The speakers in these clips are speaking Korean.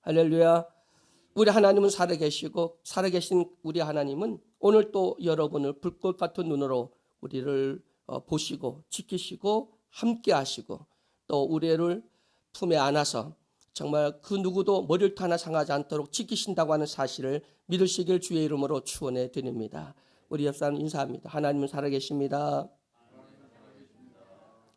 할렐루야. 우리 하나님은 살아계시고 살아계신 우리 하나님은 오늘 또 여러분을 불꽃 같은 눈으로 우리를 보시고 지키시고 함께 하시고 또 우리를 품에 안아서 정말 그 누구도 머리를 하나 상하지 않도록 지키신다고 하는 사실을 믿으시길 주의 이름으로 축원해 드립니다. 우리 옆 사람 인사합니다. 하나님은 살아계십니다.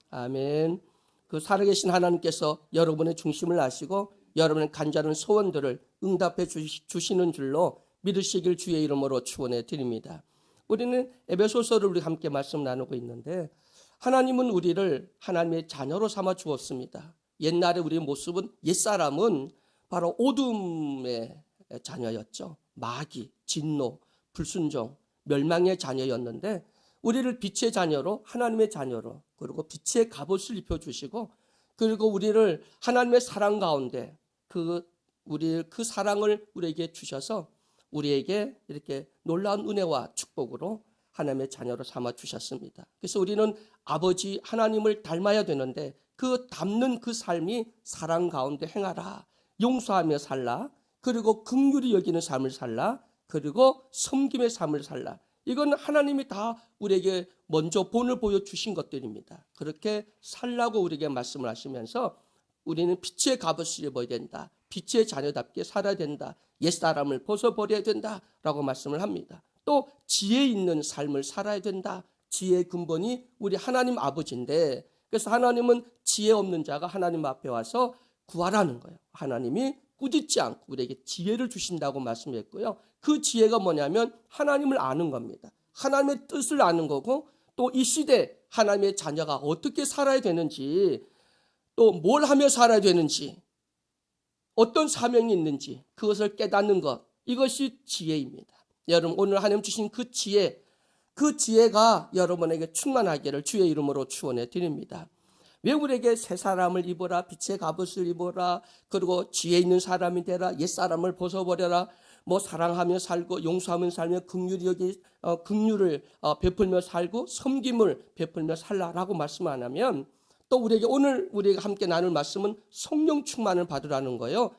아멘. 그 살아계신 하나님께서 여러분의 중심을 아시고 여러분의 간절한 소원들을 응답해 주시는 줄로 믿으시길 주의 이름으로 축원해 드립니다. 우리는 에베소서를 우리 함께 말씀 나누고 있는데 하나님은 우리를 하나님의 자녀로 삼아 주었습니다. 옛날에 우리의 모습은 옛사람은 바로 어둠의 자녀였죠. 마귀, 진노, 불순종, 멸망의 자녀였는데 우리를 빛의 자녀로 하나님의 자녀로 그리고 빛의 갑옷을 입혀주시고 그리고 우리를 하나님의 사랑 가운데 그 사랑을 우리에게 주셔서 우리에게 이렇게 놀라운 은혜와 축복으로 하나님의 자녀로 삼아 주셨습니다. 그래서 우리는 아버지 하나님을 닮아야 되는데 그 닮는 그 삶이 사랑 가운데 행하라, 용서하며 살라, 그리고 긍휼히 여기는 삶을 살라, 그리고 섬김의 삶을 살라. 이건 하나님이 다 우리에게 먼저 본을 보여주신 것들입니다. 그렇게 살라고 우리에게 말씀을 하시면서 우리는 빛의 갑옷을 입어야 된다. 빛의 자녀답게 살아야 된다. 옛사람을 벗어버려야 된다라고 말씀을 합니다. 또 지혜 있는 삶을 살아야 된다. 지혜의 근본이 우리 하나님 아버지인데 그래서 하나님은 지혜 없는 자가 하나님 앞에 와서 구하라는 거예요. 하나님이 꾸짖지 않고 우리에게 지혜를 주신다고 말씀했고요. 그 지혜가 뭐냐면 하나님을 아는 겁니다. 하나님의 뜻을 아는 거고 또 이 시대 하나님의 자녀가 어떻게 살아야 되는지 또 뭘 하며 살아야 되는지 어떤 사명이 있는지 그것을 깨닫는 것 이것이 지혜입니다. 여러분 오늘 하나님 주신 그 지혜가 여러분에게 충만하기를 주의 이름으로 축원해 드립니다. 왜 우리에게 새 사람을 입어라, 빛의 갑옷을 입어라, 그리고 지혜 있는 사람이 되라, 옛사람을 벗어버려라, 뭐 사랑하며 살고 용서하며 살며 긍휼을 베풀며 살고 섬김을 베풀며 살라라고 말씀 안 하면 또 우리에게 오늘 우리가 함께 나눌 말씀은 성령 충만을 받으라는 거예요.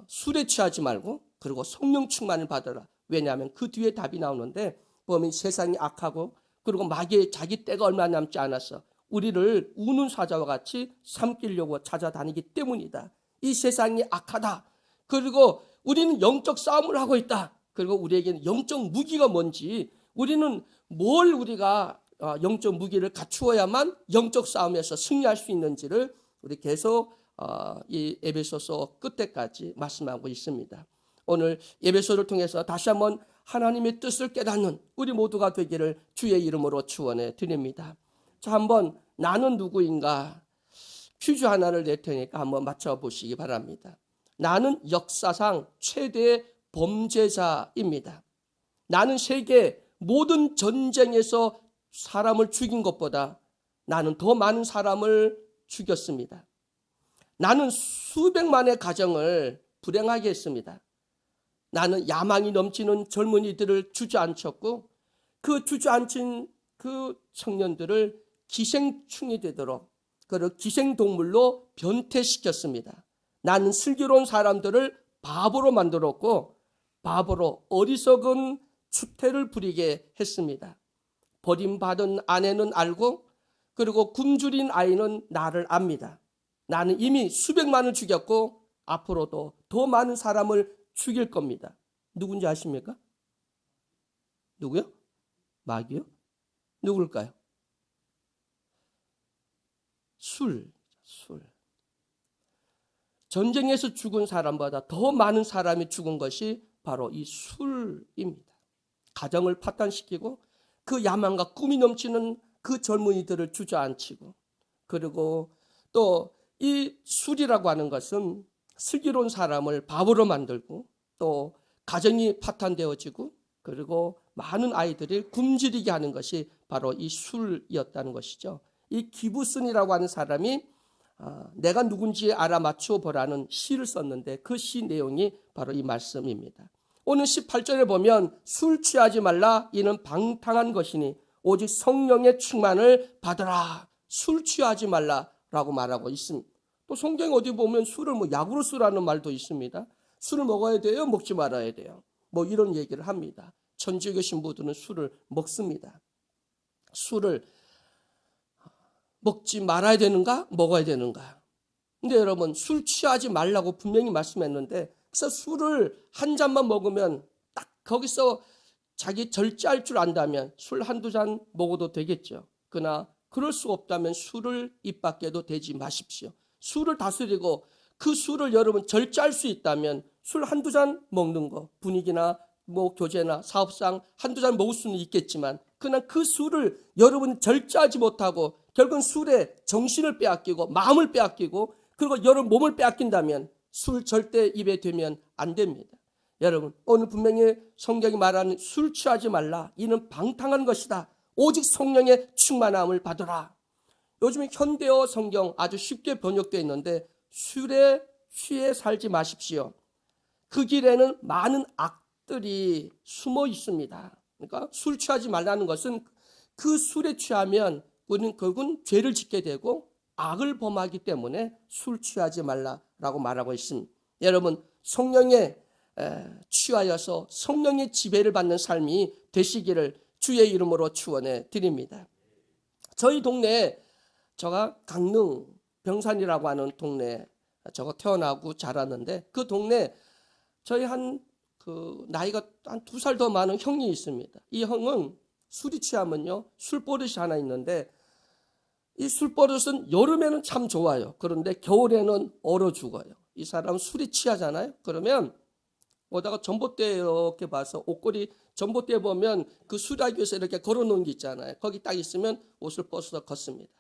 술에 취하지 말고 그리고 성령 충만을 받으라. 왜냐하면 그 뒤에 답이 나오는데 보면 세상이 악하고 그리고 마귀의 자기 때가 얼마 남지 않아서 우리를 우는 사자와 같이 삼키려고 찾아다니기 때문이다. 이 세상이 악하다. 그리고 우리는 영적 싸움을 하고 있다. 그리고 우리에게는 영적 무기가 뭔지 우리는 뭘 우리가 영적 무기를 갖추어야만 영적 싸움에서 승리할 수 있는지를 우리 계속 이 에베소서 끝에까지 말씀하고 있습니다. 오늘 에베소를 통해서 다시 한번 하나님의 뜻을 깨닫는 우리 모두가 되기를 주의 이름으로 축원해 드립니다. 자, 한번 나는 누구인가 퀴즈 하나를 낼 테니까 한번 맞춰보시기 바랍니다. 나는 역사상 최대의 범죄자입니다. 나는 세계 모든 전쟁에서 사람을 죽인 것보다 나는 더 많은 사람을 죽였습니다. 나는 수백만의 가정을 불행하게 했습니다. 나는 야망이 넘치는 젊은이들을 주저앉혔고 그 주저앉힌 그 청년들을 기생충이 되도록 그리고 기생동물로 변태시켰습니다. 나는 슬기로운 사람들을 바보로 만들었고 바보로 어리석은 추태를 부리게 했습니다. 버림받은 아내는 알고 그리고 굶주린 아이는 나를 압니다. 나는 이미 수백만을 죽였고 앞으로도 더 많은 사람을 죽일 겁니다. 누군지 아십니까? 누구요? 마귀요? 누굴까요? 술. 전쟁에서 죽은 사람보다 더 많은 사람이 죽은 것이 바로 이 술입니다. 가정을 파탄시키고 그 야망과 꿈이 넘치는 그 젊은이들을 주저앉히고 그리고 또 이 술이라고 하는 것은 슬기로운 사람을 바보로 만들고 또 가정이 파탄되어지고 그리고 많은 아이들이 굶주리게 하는 것이 바로 이 술이었다는 것이죠. 이 기브슨이라고 하는 사람이 내가 누군지 알아맞혀 보라는 시를 썼는데 그 시 내용이 바로 이 말씀입니다. 오늘 18절에 보면 술 취하지 말라 이는 방탕한 것이니 오직 성령의 충만을 받으라. 술 취하지 말라라고 말하고 있습니다. 또 성경 어디 보면 술을 뭐 약으로 쓰라는 말도 있습니다. 술을 먹어야 돼요? 먹지 말아야 돼요? 뭐 이런 얘기를 합니다. 천주교 계신 분들은 술을 먹습니다. 술을 먹지 말아야 되는가? 먹어야 되는가? 근데 여러분, 술 취하지 말라고 분명히 말씀했는데, 그래서 술을 한 잔만 먹으면 딱 거기서 자기 절제할 줄 안다면 술 한두 잔 먹어도 되겠죠. 그러나 그럴 수 없다면 술을 입 밖에도 대지 마십시오. 술을 다스리고 그 술을 여러분 절제할 수 있다면 술 한두 잔 먹는 거, 분위기나 뭐 교제나 사업상 한두 잔 먹을 수는 있겠지만, 그러나 그 술을 여러분 절제하지 못하고 결국은 술에 정신을 빼앗기고 마음을 빼앗기고 그리고 여러분 몸을 빼앗긴다면 술 절대 입에 대면 안 됩니다. 여러분, 오늘 분명히 성경이 말하는 술 취하지 말라, 이는 방탕한 것이다. 오직 성령의 충만함을 받으라. 요즘에 현대어 성경 아주 쉽게 번역되어 있는데, 술에 취해 살지 마십시오. 그 길에는 많은 악들이 숨어 있습니다. 그러니까 술 취하지 말라는 것은 그 술에 취하면 우리는 결국은 죄를 짓게 되고 악을 범하기 때문에 술 취하지 말라라고 말하고 있습니다. 여러분, 성령에 취하여서 성령의 지배를 받는 삶이 되시기를 주의 이름으로 축원해 드립니다. 저희 동네에, 제가 강릉 병산이라고 하는 동네에 제가 태어나고 자랐는데, 그 동네 저희 나이가 한 2살 더 많은 형이 있습니다. 이 형은 술이 취하면요, 술버릇이 하나 있는데, 이 술버릇은 여름에는 참 좋아요. 그런데 겨울에는 얼어 죽어요. 이 사람은 술이 취하잖아요. 그러면 오다가 전봇대 이렇게 봐서 옷걸이 전봇대에 보면 그 술하기 위해서 이렇게 걸어놓은 게 있잖아요. 거기 딱 있으면 옷을 벗어서 걷습니다.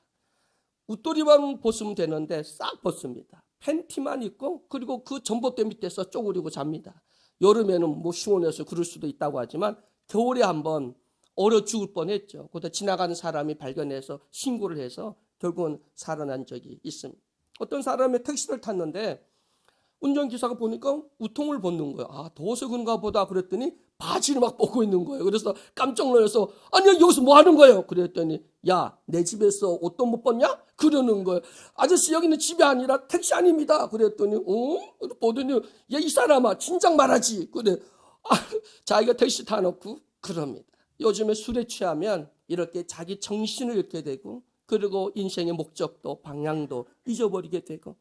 웃도리만 벗으면 되는데 싹 벗습니다. 팬티만 입고, 그리고 그 전봇대 밑에서 쪼그리고 잡니다. 여름에는 뭐 시원해서 그럴 수도 있다고 하지만 겨울에 한번 얼어 죽을 뻔했죠. 그때 지나가는 사람이 발견해서 신고를 해서 결국은 살아난 적이 있습니다. 어떤 사람이 택시를 탔는데 운전기사가 보니까 우통을 벗는 거예요. 아, 더워서 그런가 보다 그랬더니 바지를 막 벗고 있는 거예요. 그래서 깜짝 놀라서, 아니 여기서 뭐 하는 거예요? 그랬더니, 야, 내 집에서 옷도 못 벗냐? 그러는 거예요. 아저씨, 여기는 집이 아니라 택시 아닙니다. 그랬더니 보더니, 야, 이 사람아 진작 말하지. 그래. 자기가 택시 타놓고 그럽니다. 요즘에 술에 취하면 이렇게 자기 정신을 잃게 되고, 그리고 인생의 목적도 방향도 잊어버리게 되고,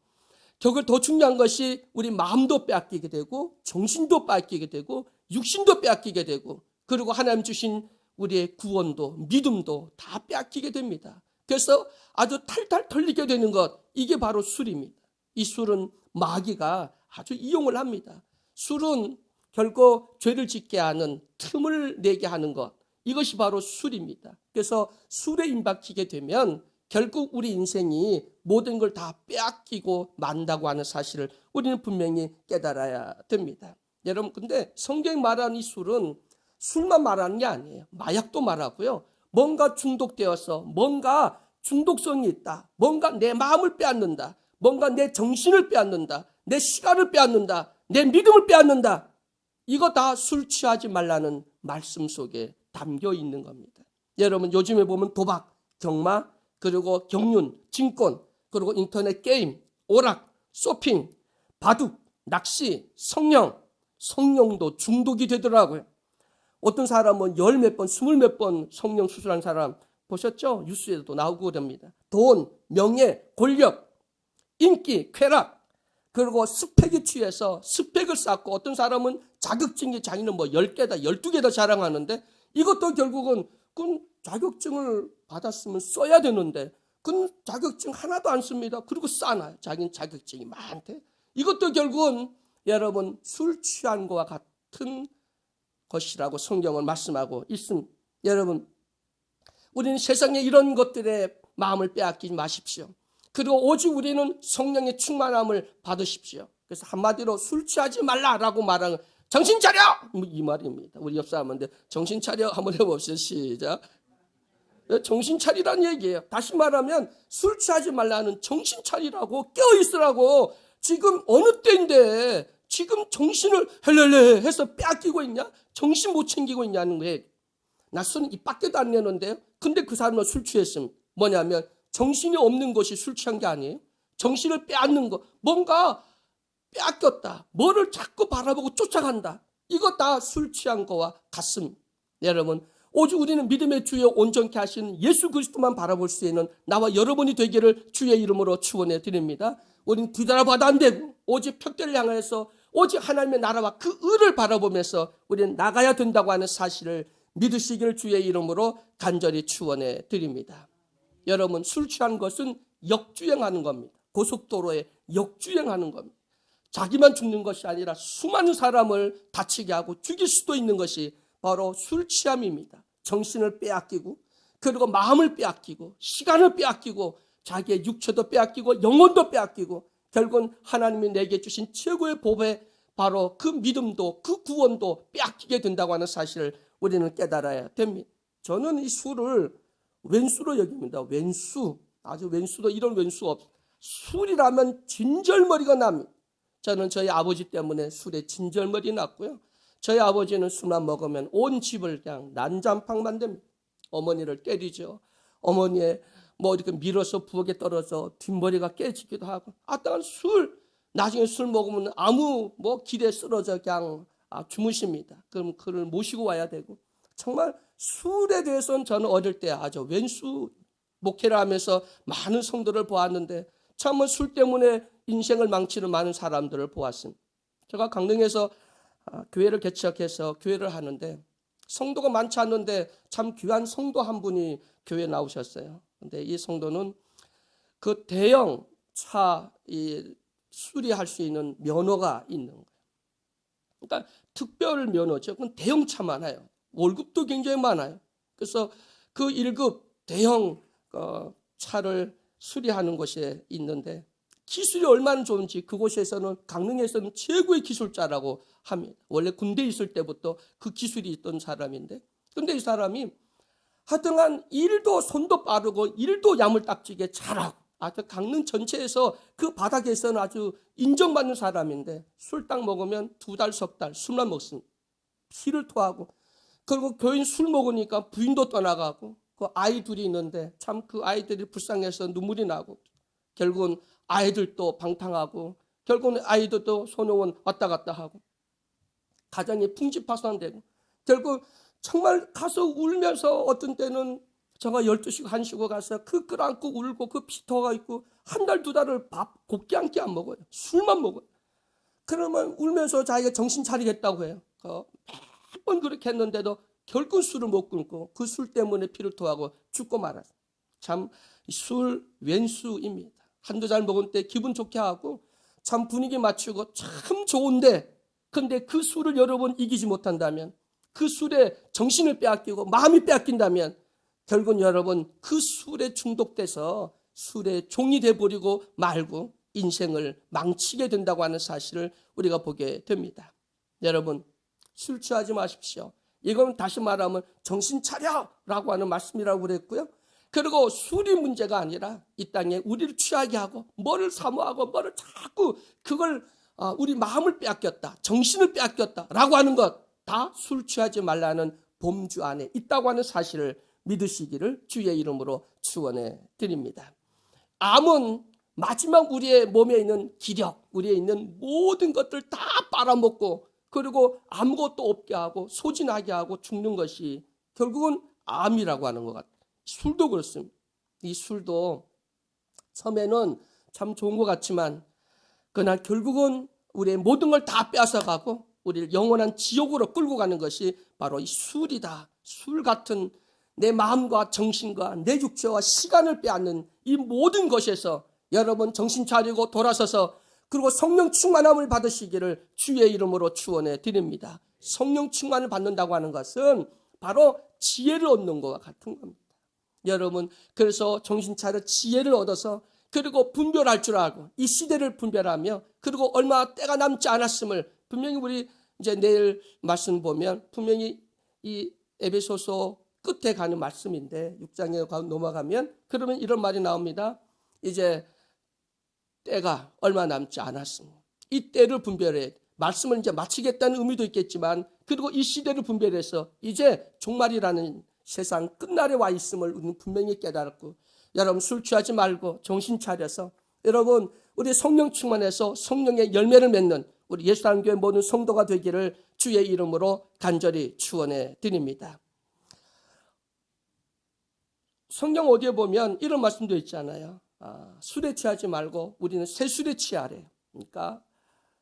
저걸 더 중요한 것이 우리 마음도 빼앗기게 되고 정신도 빼앗기게 되고 육신도 빼앗기게 되고, 그리고 하나님 주신 우리의 구원도 믿음도 다 빼앗기게 됩니다. 그래서 아주 탈탈 털리게 되는 것, 이게 바로 술입니다. 이 술은 마귀가 아주 이용을 합니다. 술은 결국 죄를 짓게 하는 틈을 내게 하는 것, 이것이 바로 술입니다. 그래서 술에 임박히게 되면 결국 우리 인생이 모든 걸 다 빼앗기고 만다고 하는 사실을 우리는 분명히 깨달아야 됩니다. 여러분, 근데 성경이 말하는 이 술은 술만 말하는 게 아니에요. 마약도 말하고요. 뭔가 중독되어서 뭔가 중독성이 있다, 뭔가 내 마음을 빼앗는다, 뭔가 내 정신을 빼앗는다, 내 시간을 빼앗는다, 내 믿음을 빼앗는다, 이거 다 술 취하지 말라는 말씀 속에 담겨 있는 겁니다. 여러분, 요즘에 보면 도박, 경마, 그리고 경륜, 증권, 그리고 인터넷 게임, 오락, 쇼핑, 바둑, 낚시, 성령도 중독이 되더라고요. 어떤 사람은 열 몇 번, 20몇 번 성령 수술한 사람 보셨죠? 뉴스에도 나오고 그럽니다. 돈, 명예, 권력, 인기, 쾌락, 그리고 스펙에 취해서 스펙을 쌓고, 어떤 사람은 자격증이 자기는 뭐 10개다 12개다 자랑하는데, 이것도 결국은 그 자격증을 받았으면 써야 되는데 그 자격증 하나도 안 씁니다. 그리고 싸놔요. 자기는 자격증이 많대. 이것도 결국은 여러분 술 취한 것과 같은 것이라고 성경은 말씀하고 있습니다. 여러분, 우리는 세상에 이런 것들에 마음을 빼앗기지 마십시오. 그리고 오직 우리는 성령의 충만함을 받으십시오. 그래서 한마디로 술 취하지 말라라고 말하는, 정신 차려! 이 말입니다. 우리 옆 사람한테 정신 차려 한번 해봅시다. 시작. 정신 차리라는 얘기예요. 다시 말하면 술 취하지 말라는 정신 차리라고, 깨어있으라고. 지금 어느 때인데 지금 정신을 헬렐레 해서 빼앗기고 있냐? 정신 못 챙기고 있냐는 거예요. 나 술은 입 밖에도 안 내는데요. 근데 그 사람은 술 취했습니다. 뭐냐면 정신이 없는 것이 술 취한 게 아니에요. 정신을 빼앗는 거, 뭔가 빼앗겼다, 뭐를 자꾸 바라보고 쫓아간다, 이거 다 술 취한 거와 같습니다. 여러분, 오직 우리는 믿음의 주여 온전케 하시는 예수 그리스도만 바라볼 수 있는 나와 여러분이 되기를 주의 이름으로 축원해 드립니다. 우리는 뒤돌아봐도 안 되고 오직 벽대를 향해서 오직 하나님의 나라와 그 의를 바라보면서 우리는 나가야 된다고 하는 사실을 믿으시기를 주의 이름으로 간절히 축원해 드립니다. 여러분, 술 취한 것은 역주행하는 겁니다. 고속도로에 역주행하는 겁니다. 자기만 죽는 것이 아니라 수많은 사람을 다치게 하고 죽일 수도 있는 것이 바로 술 취함입니다. 정신을 빼앗기고, 그리고 마음을 빼앗기고, 시간을 빼앗기고, 자기의 육체도 빼앗기고, 영혼도 빼앗기고, 결국은 하나님이 내게 주신 최고의 복에 바로 그 믿음도, 그 구원도 빼앗기게 된다고 하는 사실을 우리는 깨달아야 됩니다. 저는 이 술을 왼수로 여깁니다. 왼수. 아주 왼수도 이런 왼수 없어요. 술이라면 진절머리가 납니다. 저는 저희 아버지 때문에 술에 진절머리 났고요. 저희 아버지는 술만 먹으면 온 집을 그냥 난장판만 됩니다. 어머니를 때리죠. 어머니의 뭐 이렇게 밀어서 부엌에 떨어져 뒷머리가 깨지기도 하고. 아따간 술, 나중에 술 먹으면 아무 뭐 길에 쓰러져 그냥 주무십니다. 그럼 그를 모시고 와야 되고. 정말 술에 대해서는 저는 어릴 때 아주 왼수 목회를 하면서 많은 성도를 보았는데 참 술 때문에 인생을 망치는 많은 사람들을 보았습니다. 제가 강릉에서 교회를 개척해서 교회를 하는데 성도가 많지 않는데 참 귀한 성도 한 분이 교회에 나오셨어요. 근데 이 성도는 그 대형 차 수리할 수 있는 면허가 있는 거예요. 그러니까 특별 면허죠. 그건 대형 차 많아요. 월급도 굉장히 많아요. 그래서 그 1급 대형 차를 수리하는 곳에 있는데 기술이 얼마나 좋은지 그곳에서는 강릉에서는 최고의 기술자라고 합니다. 원래 군대에 있을 때부터 그 기술이 있던 사람인데, 근데 이 사람이 하여튼간 일도 손도 빠르고 일도 야물딱지게 잘하고 아주 강릉 전체에서 그 바닥에서는 아주 인정받는 사람인데 술 딱 먹으면 2달, 3달 술만 먹습니다. 피를 토하고, 그리고 교인 술 먹으니까 부인도 떠나가고 그 아이 둘이 있는데 참 그 아이들이 불쌍해서 눈물이 나고 결국은 아이들도 방탕하고 결국은 아이들도 소년원 왔다 갔다 하고 가정이 풍지파산되고 결국 정말 가서 울면서 어떤 때는 제가 12시고 1시고 가서 그 끌안고 울고 그 피터가 있고 한 달, 2달을 밥 곱게 한 끼 안 먹어요. 술만 먹어요. 그러면 울면서 자기가 정신 차리겠다고 해요. 매번 그렇게 했는데도 결국 술을 못 끊고 그 술 때문에 피를 토하고 죽고 말았어요. 참 술 왼수입니다. 한두 잔 먹은 때 기분 좋게 하고 참 분위기 맞추고 참 좋은데, 근데 그 술을 여러분 이기지 못한다면, 그 술에 정신을 빼앗기고 마음이 빼앗긴다면 결국은 여러분 그 술에 중독돼서 술의 종이 돼버리고 말고 인생을 망치게 된다고 하는 사실을 우리가 보게 됩니다. 여러분, 술 취하지 마십시오. 이건 다시 말하면 정신 차려라고 하는 말씀이라고 그랬고요. 그리고 술이 문제가 아니라 이 땅에 우리를 취하게 하고 뭐를 사모하고 뭐를 자꾸 그걸 우리 마음을 빼앗겼다, 정신을 빼앗겼다라고 하는 것 다 술 취하지 말라는 범주 안에 있다고 하는 사실을 믿으시기를 주의 이름으로 축원해 드립니다. 암은 마지막 우리의 몸에 있는 기력, 우리에 있는 모든 것들 다 빨아먹고 그리고 아무것도 없게 하고 소진하게 하고 죽는 것이 결국은 암이라고 하는 것 같아요. 술도 그렇습니다. 이 술도 처음에는 참 좋은 것 같지만 그러나 결국은 우리의 모든 걸 다 뺏어가고 우리를 영원한 지옥으로 끌고 가는 것이 바로 이 술이다. 술 같은 내 마음과 정신과 내 육체와 시간을 빼앗는 이 모든 것에서 여러분 정신 차리고 돌아서서 그리고 성령 충만함을 받으시기를 주의 이름으로 축원해 드립니다. 성령 충만을 받는다고 하는 것은 바로 지혜를 얻는 것과 같은 겁니다. 여러분, 그래서 정신 차려 지혜를 얻어서 그리고 분별할 줄 알고 이 시대를 분별하며 그리고 얼마 때가 남지 않았음을 분명히 우리 이제 내일 말씀 보면 분명히 이 에베소서 끝에 가는 말씀인데 6장에 넘어가면 그러면 이런 말이 나옵니다. 이제 때가 얼마 남지 않았습니다. 이 때를 분별해 말씀을 이제 마치겠다는 의미도 있겠지만 그리고 이 시대를 분별해서 이제 종말이라는 세상 끝날에 와 있음을 우리는 분명히 깨달았고 여러분 술 취하지 말고 정신 차려서 여러분, 우리 성령 충만해서 성령의 열매를 맺는 우리 예수단교회 모든 성도가 되기를 주의 이름으로 간절히 축원해 드립니다. 성경 어디에 보면 이런 말씀도 있잖아요. 술에 취하지 말고 우리는 새술에 취하래. 그러니까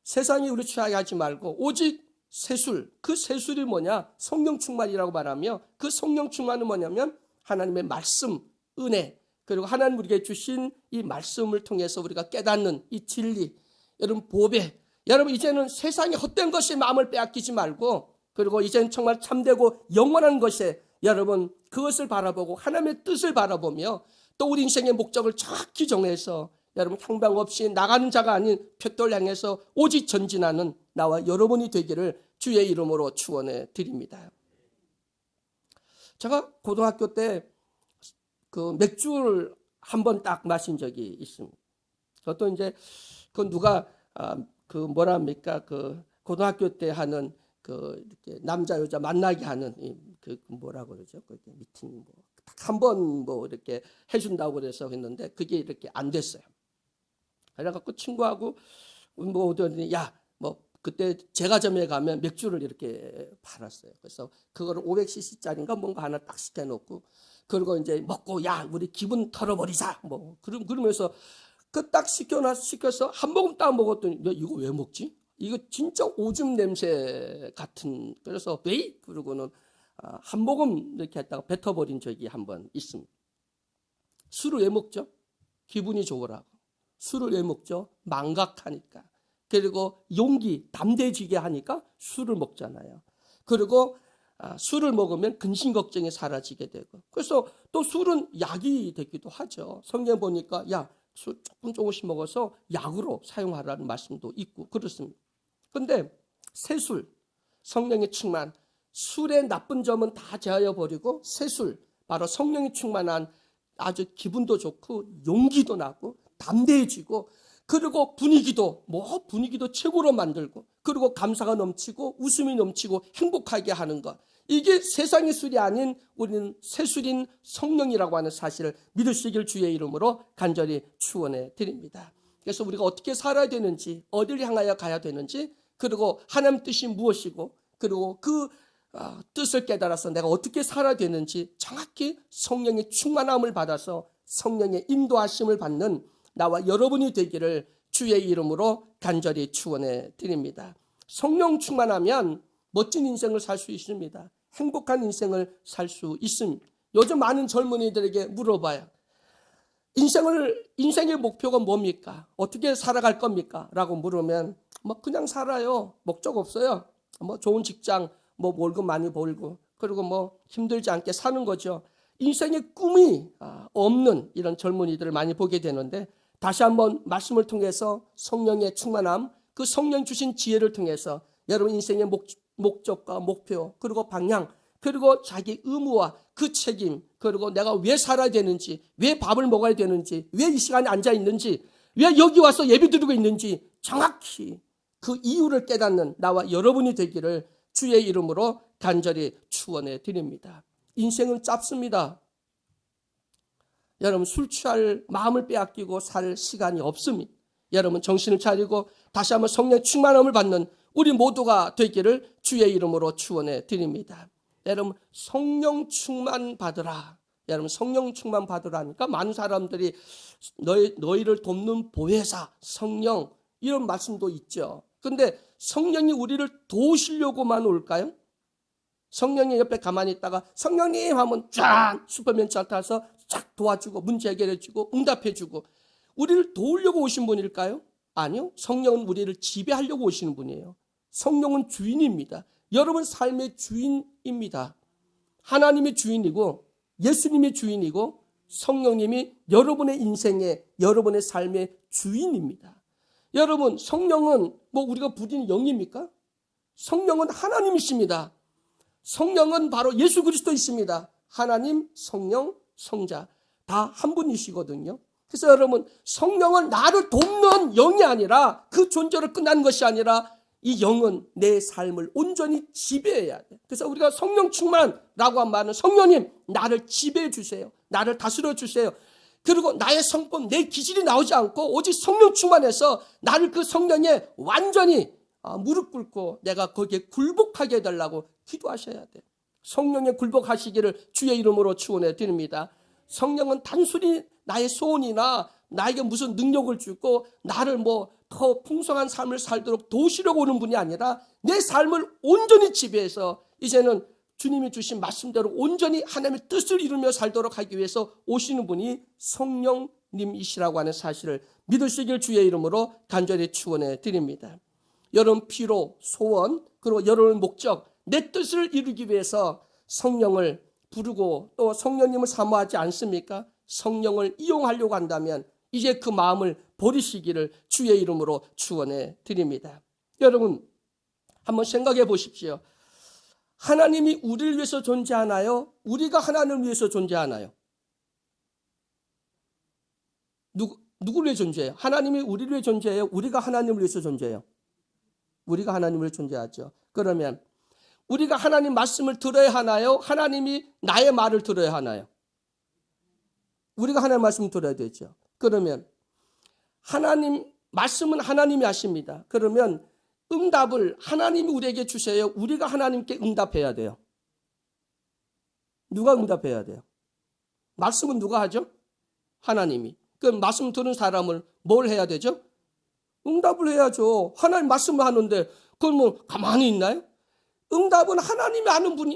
세상이 우리 취하게 하지 말고 오직 새술, 그 새술이 뭐냐? 성령 충만이라고 말하며, 그 성령 충만은 뭐냐면 하나님의 말씀, 은혜, 그리고 하나님 우리에게 주신 이 말씀을 통해서 우리가 깨닫는 이 진리, 여러분 보배, 여러분 이제는 세상의 헛된 것에 마음을 빼앗기지 말고, 그리고 이제는 정말 참되고 영원한 것에 여러분 그것을 바라보고 하나님의 뜻을 바라보며 또 우리 인생의 목적을 정확히 정해서 여러분 향방 없이 나가는 자가 아닌 푯돌 향해서 오직 전진하는 나와 여러분이 되기를 주의 이름으로 축원해 드립니다. 제가 고등학교 때 그 맥주를 한 번 딱 마신 적이 있습니다. 그것도 이제 그 누가 그 뭐라 합니까? 그 고등학교 때 하는 그 이렇게 남자 여자 만나게 하는 그 뭐라고 그러죠? 그 미팅 뭐 한 번 뭐 이렇게 해준다고 그래서 했는데 그게 이렇게 안 됐어요. 그래갖고 친구하고 뭐 어디 야뭐 그때 제과점에 가면 맥주를 이렇게 팔았어요. 그래서 그거를 500cc짜리인가 뭔가 하나 딱 시켜놓고 그리고 이제 먹고 야 우리 기분 털어버리자 뭐 그러면서 그 딱 시켜서 한 모금 딱 먹었더니 야 이거 왜 먹지? 이거 진짜 오줌 냄새 같은. 그래서 왜? 그러고는 한 모금 이렇게 했다가 뱉어버린 적이 한 번 있습니다. 술을 왜 먹죠? 기분이 좋으라고. 술을 왜 먹죠? 망각하니까. 그리고 용기, 담대지게 하니까 술을 먹잖아요. 그리고 술을 먹으면 근심 걱정이 사라지게 되고. 그래서 또 술은 약이 되기도 하죠. 성경 보니까 야, 술 조금씩 먹어서 약으로 사용하라는 말씀도 있고 그렇습니다. 그런데 새술, 성령의 충만, 술의 나쁜 점은 다 제하여 버리고 새술, 바로 성령이 충만한 아주 기분도 좋고 용기도 나고 담대해지고 그리고 분위기도 최고로 만들고 그리고 감사가 넘치고 웃음이 넘치고 행복하게 하는 것. 이게 세상의 술이 아닌 우리는 새술인 성령이라고 하는 사실을 믿으시길 주의 이름으로 간절히 축원해 드립니다. 그래서 우리가 어떻게 살아야 되는지, 어디를 향하여 가야 되는지, 그리고 하나님 뜻이 무엇이고, 그리고 그 뜻을 깨달아서 내가 어떻게 살아야 되는지 정확히 성령의 충만함을 받아서 성령의 인도하심을 받는 나와 여러분이 되기를 주의 이름으로 간절히 축원해 드립니다. 성령 충만하면 멋진 인생을 살 수 있습니다. 행복한 인생을 살 수 있습니다. 요즘 많은 젊은이들에게 물어봐요. 인생의 목표가 뭡니까? 어떻게 살아갈 겁니까? 라고 물으면 뭐 그냥 살아요. 목적 없어요. 뭐 좋은 직장, 뭐 월급 많이 벌고 그리고 뭐 힘들지 않게 사는 거죠. 인생의 꿈이 없는 이런 젊은이들을 많이 보게 되는데 다시 한번 말씀을 통해서 성령의 충만함, 그 성령 주신 지혜를 통해서 여러분 인생의 목적과 목표, 그리고 방향, 그리고 자기 의무와 그 책임, 그리고 내가 왜 살아야 되는지, 왜 밥을 먹어야 되는지, 왜 이 시간에 앉아 있는지, 왜 여기 와서 예배 드리고 있는지 정확히 그 이유를 깨닫는 나와 여러분이 되기를 주의 이름으로 간절히 축원해 드립니다. 인생은 짧습니다. 여러분 술 취할 마음을 빼앗기고 살 시간이 없습니다. 여러분 정신을 차리고 다시 한번 성령 충만함을 받는 우리 모두가 되기를 주의 이름으로 축원해 드립니다. 여러분 성령 충만 받으라. 여러분 성령 충만 받으라니까 많은 사람들이 너희를 돕는 보혜사 성령 이런 말씀도 있죠. 그런데 성령이 우리를 도우시려고만 올까요? 성령이 옆에 가만히 있다가 성령님 하면 쫙 슈퍼맨차 타서 쫙 도와주고 문제 해결해주고 응답해주고 우리를 도우려고 오신 분일까요? 아니요. 성령은 우리를 지배하려고 오시는 분이에요. 성령은 주인입니다. 여러분 삶의 주인입니다. 하나님의 주인이고 예수님의 주인이고 성령님이 여러분의 인생의 여러분의 삶의 주인입니다. 여러분 성령은 뭐 우리가 부르는 영입니까? 성령은 하나님이십니다. 성령은 바로 예수 그리스도이십니다. 하나님, 성령, 성자 다 한 분이시거든요. 그래서 여러분 성령은 나를 돕는 영이 아니라 그 존재로 끝난 것이 아니라 이 영은 내 삶을 온전히 지배해야 돼. 그래서 우리가 성령 충만라고 한 말은 성령님 나를 지배해 주세요. 나를 다스려 주세요. 그리고 나의 성품, 내 기질이 나오지 않고 오직 성령 충만해서 나를 그 성령에 완전히 무릎 꿇고 내가 거기에 굴복하게 해달라고 기도하셔야 돼요. 성령에 굴복하시기를 주의 이름으로 축원해 드립니다. 성령은 단순히 나의 소원이나 나에게 무슨 능력을 주고 나를 더 풍성한 삶을 살도록 도우시려고 오는 분이 아니라 내 삶을 온전히 지배해서 이제는 주님이 주신 말씀대로 온전히 하나님의 뜻을 이루며 살도록 하기 위해서 오시는 분이 성령님이시라고 하는 사실을 믿으시길 주의 이름으로 간절히 축원해 드립니다. 여러분 필요, 소원, 그리고 여러분의 목적, 내 뜻을 이루기 위해서 성령을 부르고 또 성령님을 사모하지 않습니까? 성령을 이용하려고 한다면 이제 그 마음을 버리시기를 주의 이름으로 축원해 드립니다. 여러분 한번 생각해 보십시오. 하나님이 우리를 위해서 존재하나요? 우리가 하나님을 위해서 존재하나요? 누구를 위해 존재해요? 하나님이 우리를 위해 존재해요? 우리가 하나님을 위해서 존재해요? 우리가 하나님을 위해 존재하죠. 그러면 우리가 하나님 말씀을 들어야 하나요? 하나님이 나의 말을 들어야 하나요? 우리가 하나님 말씀을 들어야 되죠. 그러면 하나님 말씀은 하나님이 하십니다. 그러면 응답을 하나님이 우리에게 주세요. 우리가 하나님께 응답해야 돼요. 누가 응답해야 돼요? 말씀은 누가 하죠? 하나님이. 그럼 말씀 들은 사람을 뭘 해야 되죠? 응답을 해야죠. 하나님 말씀을 하는데 그건 가만히 있나요? 응답은 하나님이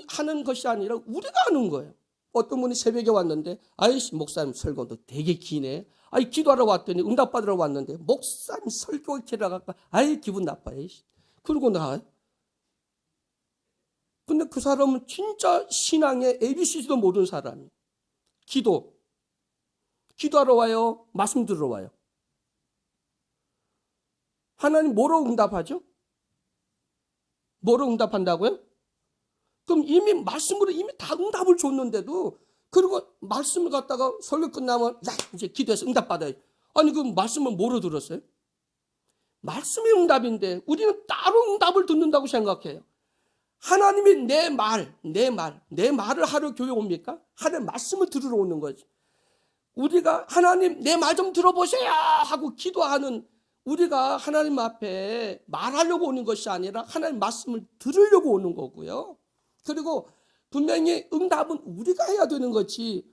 하는 것이 아니라 우리가 하는 거예요. 어떤 분이 새벽에 왔는데 아이씨 목사님 설교도 되게 기네. 기도하러 왔더니 응답받으러 왔는데 목사님 설교 들어갈까? 기분 나빠요. 그러고 나와요. 근데 그 사람은 진짜 신앙의 ABC도 모르는 사람이에요. 기도하러 와요? 말씀 들으러 와요? 하나님 뭐로 응답하죠? 뭐로 응답한다고요? 그럼 이미 말씀으로 이미 다 응답을 줬는데도 그리고 말씀을 갖다가 설교 끝나면 이제 기도해서 응답받아요. 그럼 말씀은 뭐로 들었어요? 말씀이 응답인데 우리는 따로 응답을 듣는다고 생각해요. 하나님이 내 말을 하러 교회 옵니까? 하나님 말씀을 들으러 오는 거지. 우리가 하나님 내 말 좀 들어보세요 하고 기도하는 우리가 하나님 앞에 말하려고 오는 것이 아니라 하나님 말씀을 들으려고 오는 거고요. 그리고 분명히 응답은 우리가 해야 되는 거지.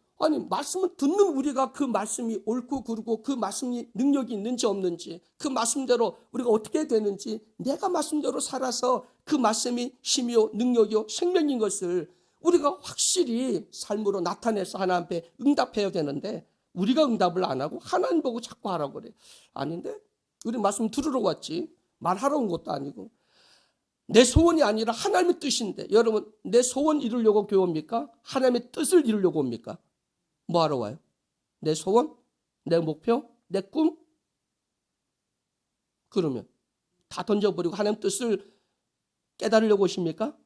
말씀을 듣는 우리가 그 말씀이 옳고 그르고 그 말씀이 능력이 있는지 없는지 그 말씀대로 우리가 어떻게 되는지 내가 말씀대로 살아서 그 말씀이 힘이요 능력이요 생명인 것을 우리가 확실히 삶으로 나타내서 하나님 앞에 응답해야 되는데 우리가 응답을 안 하고 하나님 보고 자꾸 하라고 그래. 아닌데? 우리 말씀 들으러 왔지. 말하러 온 것도 아니고. 내 소원이 아니라 하나님의 뜻인데 여러분 내 소원 이루려고 교회 옵니까? 하나님의 뜻을 이루려고 옵니까? 뭐 하러 와요? 내 소원? 내 목표? 내 꿈? 그러면 다 던져버리고 하나님의 뜻을 깨달으려고 오십니까?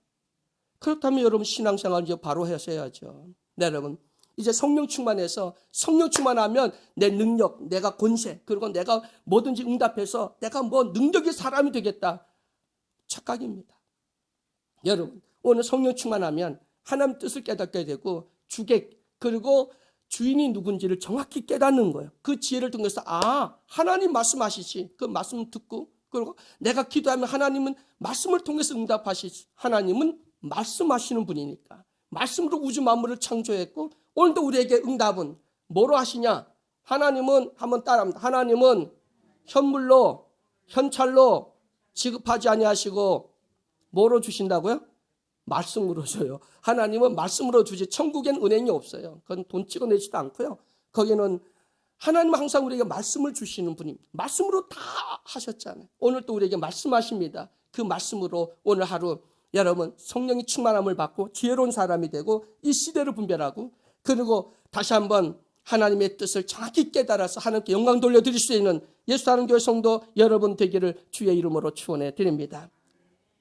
그렇다면 여러분 신앙생활 이제 바로 하셔야죠. 네, 여러분 이제 성령 충만해서 성령 충만하면 내 능력, 내가 권세 그리고 내가 뭐든지 응답해서 내가 능력의 사람이 되겠다. 착각입니다. 여러분 오늘 성령 충만하면 하나님 뜻을 깨닫게 되고 주객 그리고 주인이 누군지를 정확히 깨닫는 거예요. 그 지혜를 통해서 하나님 말씀하시지. 그 말씀 듣고 그리고 내가 기도하면 하나님은 말씀을 통해서 응답하시지. 하나님은 말씀하시는 분이니까. 말씀으로 우주 만물을 창조했고 오늘도 우리에게 응답은 뭐로 하시냐? 하나님은 한번 따라합니다. 하나님은 현물로 현찰로 지급하지 아니하시고 뭐로 주신다고요? 말씀으로 줘요. 하나님은 말씀으로 주지 천국엔 은행이 없어요. 그건 돈 찍어내지도 않고요. 거기는 하나님은 항상 우리에게 말씀을 주시는 분입니다. 말씀으로 다 하셨잖아요. 오늘 또 우리에게 말씀하십니다. 그 말씀으로 오늘 하루 여러분 성령이 충만함을 받고 지혜로운 사람이 되고 이 시대를 분별하고 그리고 다시 한번 하나님의 뜻을 정확히 깨달아서 하나님께 영광 돌려드릴 수 있는 예수사랑교회 성도 여러분 되기를 주의 이름으로 축원해 드립니다.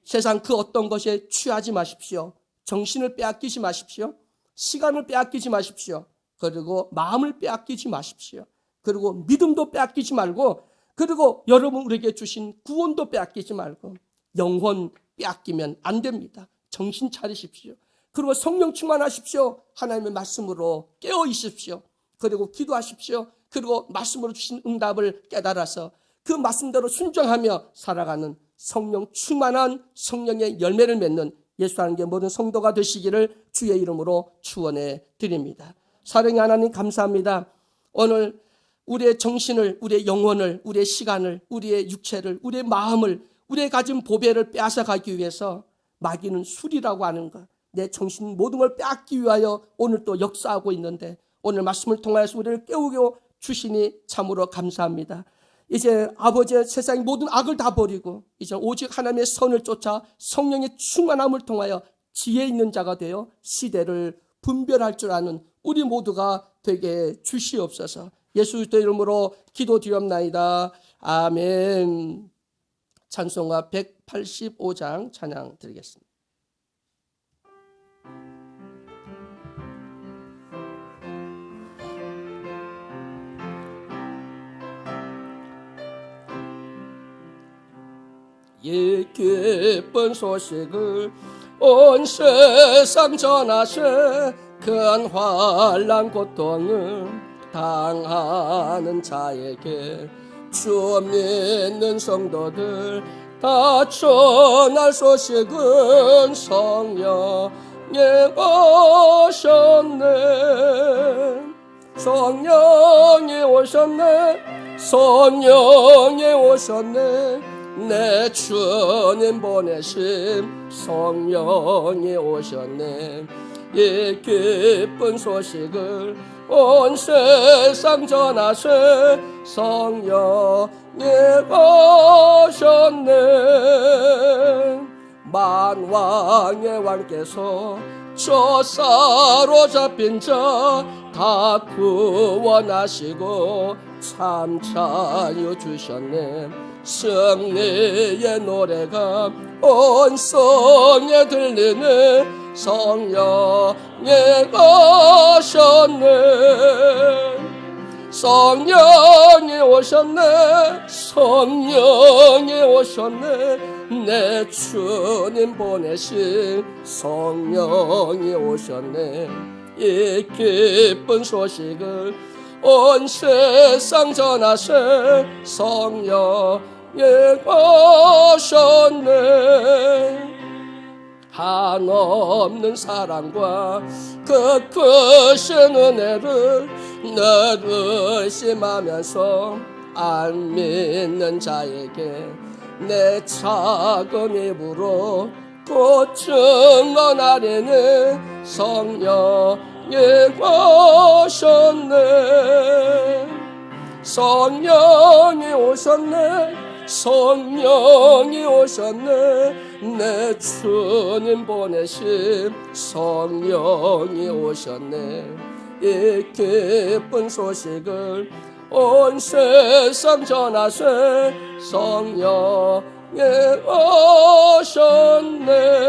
세상 그 어떤 것에 취하지 마십시오. 정신을 빼앗기지 마십시오. 시간을 빼앗기지 마십시오. 그리고 마음을 빼앗기지 마십시오. 그리고 믿음도 빼앗기지 말고 그리고 여러분 우리에게 주신 구원도 빼앗기지 말고 영혼 빼앗기면 안 됩니다. 정신 차리십시오. 그리고 성령 충만하십시오. 하나님의 말씀으로 깨어 있으십시오. 그리고 기도하십시오. 그리고 말씀으로 주신 응답을 깨달아서 그 말씀대로 순종하며 살아가는 성령 충만한 성령의 열매를 맺는 예수 하나님의 모든 성도가 되시기를 주의 이름으로 축원해 드립니다. 사랑의 하나님 감사합니다. 오늘 우리의 정신을, 우리의 영혼을, 우리의 시간을, 우리의 육체를, 우리의 마음을, 우리의 가진 보배를 빼앗아가기 위해서 마귀는 술이라고 하는 것, 내 정신 모든 걸 빼앗기 위하여 오늘 또 역사하고 있는데 오늘 말씀을 통하여서 우리를 깨우고 주시니 참으로 감사합니다. 이제 아버지의 세상의 모든 악을 다 버리고 이제 오직 하나님의 선을 쫓아 성령의 충만함을 통하여 지혜 있는 자가 되어 시대를 분별할 줄 아는 우리 모두가 되게 주시옵소서. 예수 그리스도의 이름으로 기도드리옵나이다. 아멘. 찬송가 185장 찬양 드리겠습니다. 이 기쁜 소식을 온 세상 전하세 큰 환난 고통을 당하는 자에게 주 믿는 성도들 다 전할 소식은 성령이 오셨네. 성령이 오셨네. 성령이 오셨네. 내 주님 보내심 성령이 오셨네. 이 기쁜 소식을 온 세상 전하세 성령이 오셨네. 만왕의 왕께서 저 사로잡힌 자 다 구원하시고 참 자유 주셨네. 승리의 노래가 온 성에 들리네. 성령이 오셨네. 성령이 오셨네. 성령이 오셨네. 내 주님 보내신 성령이 오셨네. 이 기쁜 소식을 온 세상 전하세 성령이 오셨네. 한없는 사랑과 그 크신 은혜를 늘 의심하면서 안 믿는 자에게 내 작은 입으로 곧 증언하리니 성령이 오셨네. 성령이 오셨네. 성령이 오셨네. 내 주님 보내신 성령이 오셨네. 이 기쁜 소식을 온 세상 전하세 성령이 오셨네.